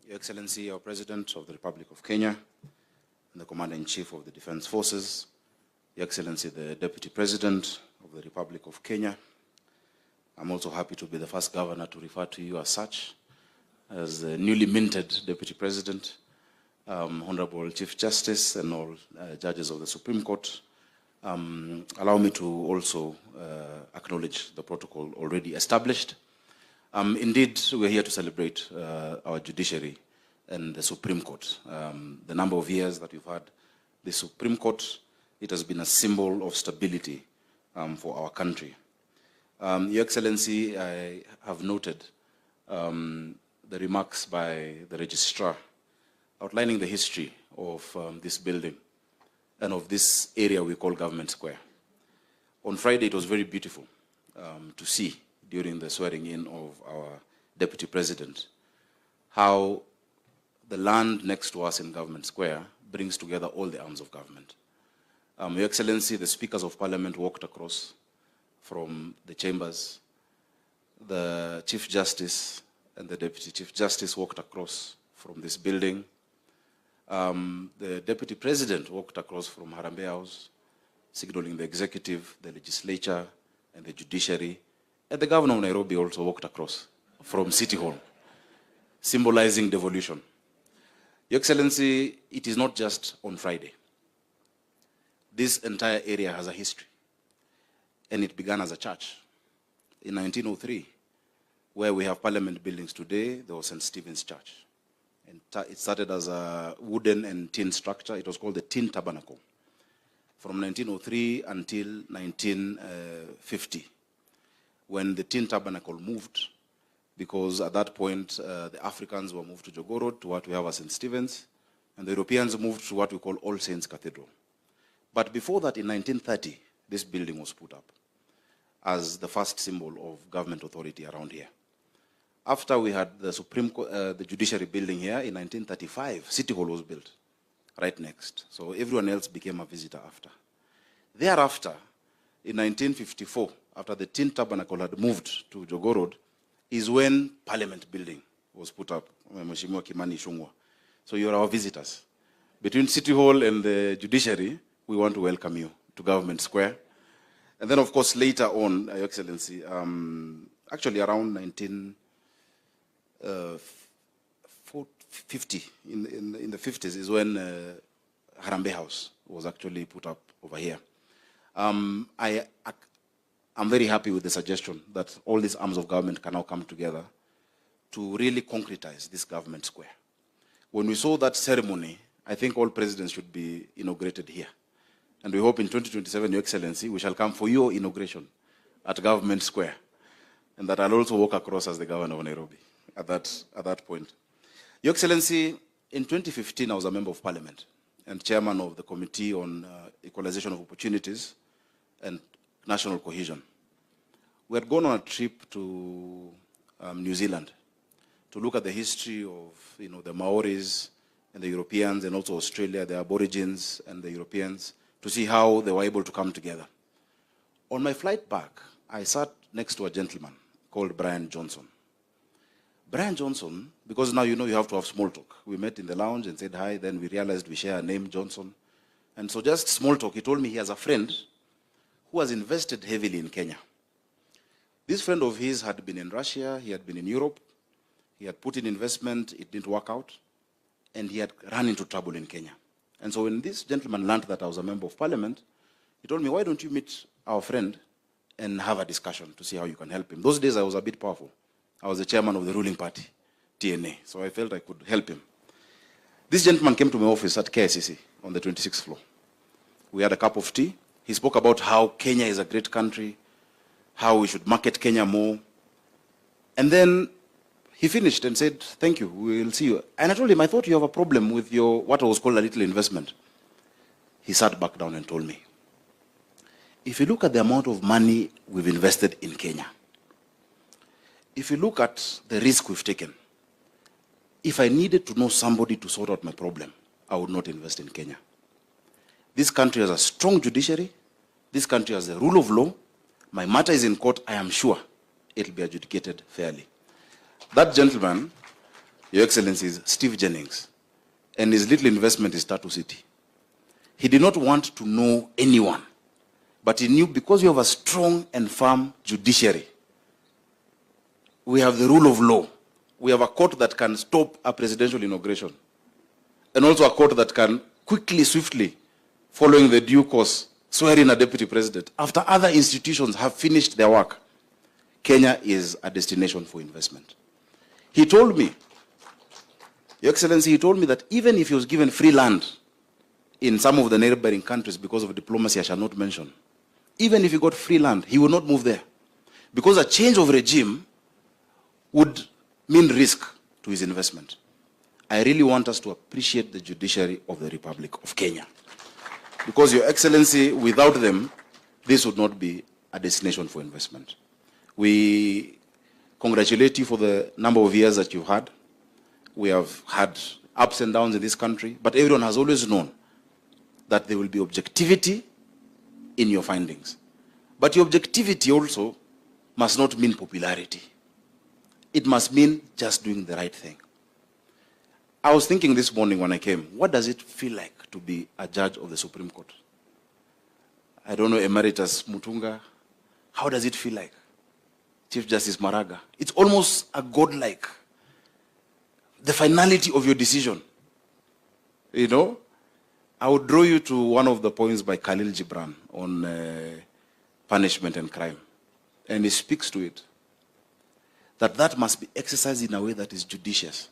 Your Excellency, our President of the Republic of Kenya, and the Commander-in-Chief of the Defense Forces, Your Excellency, the Deputy President of the Republic of Kenya. I'm also happy to be the first governor to refer to you as such, as the newly minted Deputy President, Honorable Chief Justice, and all judges of the Supreme Court. Allow me to also acknowledge the protocol already established. Indeed, we're here to celebrate our judiciary and the Supreme Court. The number of years that we've had the Supreme Court, it has been a symbol of stability for our country. Your Excellency, I have noted the remarks by the registrar outlining the history of this building and of this area we call Government Square. On Friday, it was very beautiful to see during the swearing in of our Deputy President how the land next to us in Government Square brings together all the arms of government. Your Excellency, the Speakers of Parliament walked across from the chambers. The Chief Justice and the Deputy Chief Justice walked across from this building. The Deputy President walked across from Harambee House, signaling the executive, the legislature, and the judiciary. And the Governor of Nairobi also walked across from City Hall, symbolizing devolution. Your Excellency, it is not just on Friday. This entire area has a history. And it began as a church. In 1903, where we have parliament buildings today, there was St. Stephen's Church. And it started as a wooden and tin structure. It was called the Tin Tabernacle. From 1903 until 1950, when the Tin Tabernacle moved, because at that point, the Africans were moved to Jogoo Road, to what we have as St. Stephen's, and the Europeans moved to what we call All Saints Cathedral. But before that, in 1930, this building was put up as the first symbol of government authority around here. After we had the the judiciary building here in 1935, City Hall was built right next. So everyone else became a visitor after. Thereafter, in 1954, after the Tin Tabernacle had moved to Jogoo Road, is when Parliament building was put up. So you're our visitors. Between City Hall and the judiciary, we want to welcome you to Government Square. And then, of course, later on, Your Excellency, actually around 1950, in the 50s, is when Harambee House was actually put up over here. I'm very happy with the suggestion that all these arms of government can now come together to really concretize this Government Square. When we saw that ceremony, I think all presidents should be inaugurated here. And we hope in 2027, Your Excellency, we shall come for your inauguration at Government Square. And that I'll also walk across as the governor of Nairobi at that point. Your Excellency, in 2015, I was a member of Parliament and chairman of the Committee on Equalization of Opportunities and National Cohesion. We had gone on a trip to New Zealand to look at the history of the Maoris and the Europeans, and also Australia, the Aborigines and the Europeans, to see how they were able to come together. On my flight back, I sat next to a gentleman called Brian Johnson. Brian Johnson, because now you have to have small talk. We met in the lounge and said hi, then we realized we share a name, Johnson. And so just small talk, he told me he has a friend who has invested heavily in Kenya. This friend of his had been in Russia, he had been in Europe, he had put in investment, it didn't work out, and he had run into trouble in Kenya. And so when this gentleman learned that I was a member of Parliament, he told me, why don't you meet our friend and have a discussion to see how you can help him. Those days I was a bit powerful. I was the chairman of the ruling party, TNA, so I felt I could help him. This gentleman came to my office at KICC on the 26th floor. We had a cup of tea. He spoke about how Kenya is a great country, how we should market Kenya more. And then he finished and said, thank you, we will see you. And I told him, I thought you have a problem with your, what was called a little investment. He sat back down and told me, if you look at the amount of money we've invested in Kenya, if you look at the risk we've taken, if I needed to know somebody to sort out my problem, I would not invest in Kenya. This country has a strong judiciary. This country has the rule of law. My matter is in court. I am sure it will be adjudicated fairly. That gentleman Your Excellency, is Steve Jennings, and his little investment is Tatu City. He did not want to know anyone, but he knew because we have a strong and firm judiciary, we have the rule of law, we have a court that can stop a presidential inauguration, and also a court that can quickly, swiftly, following the due course, swear in a deputy president. After other institutions have finished their work, Kenya is a destination for investment. He told me, Your Excellency, he told me that even if he was given free land in some of the neighboring countries because of diplomacy I shall not mention, even if he got free land, he would not move there. Because a change of regime would mean risk to his investment. I really want us to appreciate the judiciary of the Republic of Kenya. Because, Your Excellency, without them, this would not be a destination for investment. We congratulate you for the number of years that you've had. We have had ups and downs in this country, but everyone has always known that there will be objectivity in your findings. But your objectivity also must not mean popularity. It must mean just doing the right thing. I was thinking this morning when I came, what does it feel like to be a judge of the Supreme Court? I don't know, Emeritus Mutunga, how does it feel like? Chief Justice Maraga, it's almost a godlike, the finality of your decision. You know, I would draw you to one of the poems by Khalil Gibran on punishment and crime. And he speaks to it, that must be exercised in a way that is judicious.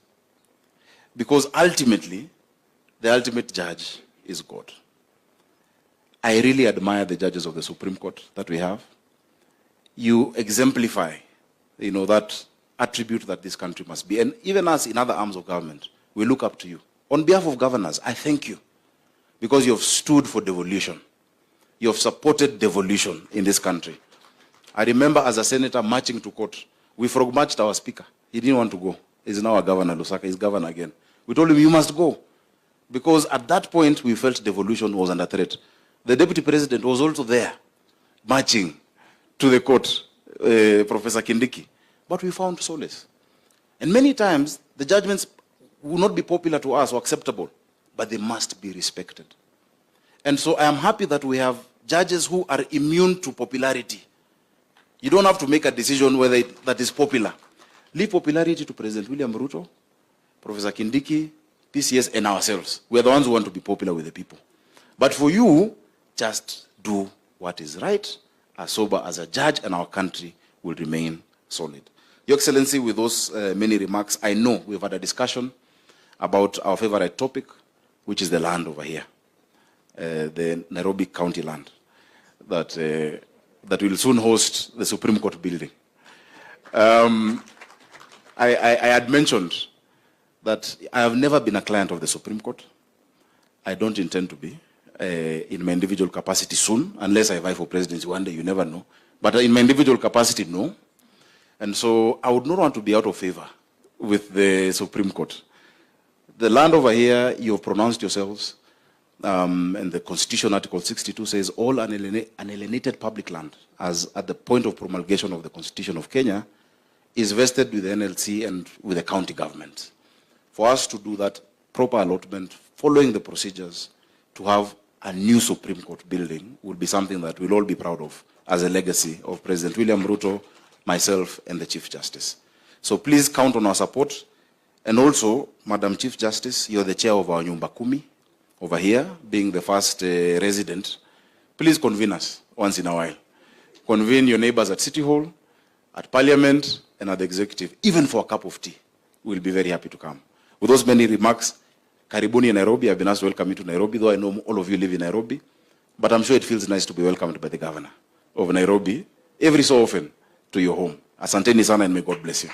Because ultimately, the ultimate judge is God. I really admire the judges of the Supreme Court that we have. You exemplify, that attribute that this country must be. And even us in other arms of government, we look up to you. On behalf of governors, I thank you because you have stood for devolution. You have supported devolution in this country. I remember as a senator marching to court, we frog-marched our speaker. He didn't want to go. He's now a governor, Lusaka, he's governor again. We told him, you must go. Because at that point, we felt devolution was under threat. The deputy president was also there, marching to the court, Professor Kindiki. But we found solace. And many times, the judgments will not be popular to us or acceptable, but they must be respected. And so I am happy that we have judges who are immune to popularity. You don't have to make a decision whether that is popular. Leave popularity to President William Ruto, Professor Kindiki, PCS, and ourselves. We are the ones who want to be popular with the people. But for you, just do what is right, as sober as a judge, and our country will remain solid. Your Excellency, with those many remarks, I know we've had a discussion about our favorite topic, which is the land over here, the Nairobi County land, that will soon host the Supreme Court building. I had mentioned that I have never been a client of the Supreme Court. I don't intend to be in my individual capacity soon, unless I vie for presidency one day, you never know. But in my individual capacity, no. And so I would not want to be out of favor with the Supreme Court. The land over here, you have pronounced yourselves, and the Constitution, Article 62 says all unalienated public land, as at the point of promulgation of the Constitution of Kenya, is vested with the NLC and with the county government. For us to do that proper allotment, following the procedures, to have a new Supreme Court building would be something that we'll all be proud of as a legacy of President William Ruto, myself, and the Chief Justice. So please count on our support. And also, Madam Chief Justice, you're the chair of our Nyumba Kumi over here, being the first resident. Please convene us once in a while. Convene your neighbors at City Hall, at Parliament, and at the Executive, even for a cup of tea. We'll be very happy to come. With those many remarks, Karibuni in Nairobi. I've been asked to welcome you to Nairobi, though I know all of you live in Nairobi. But I'm sure it feels nice to be welcomed by the governor of Nairobi every so often to your home. Asanteni sana, and may God bless you.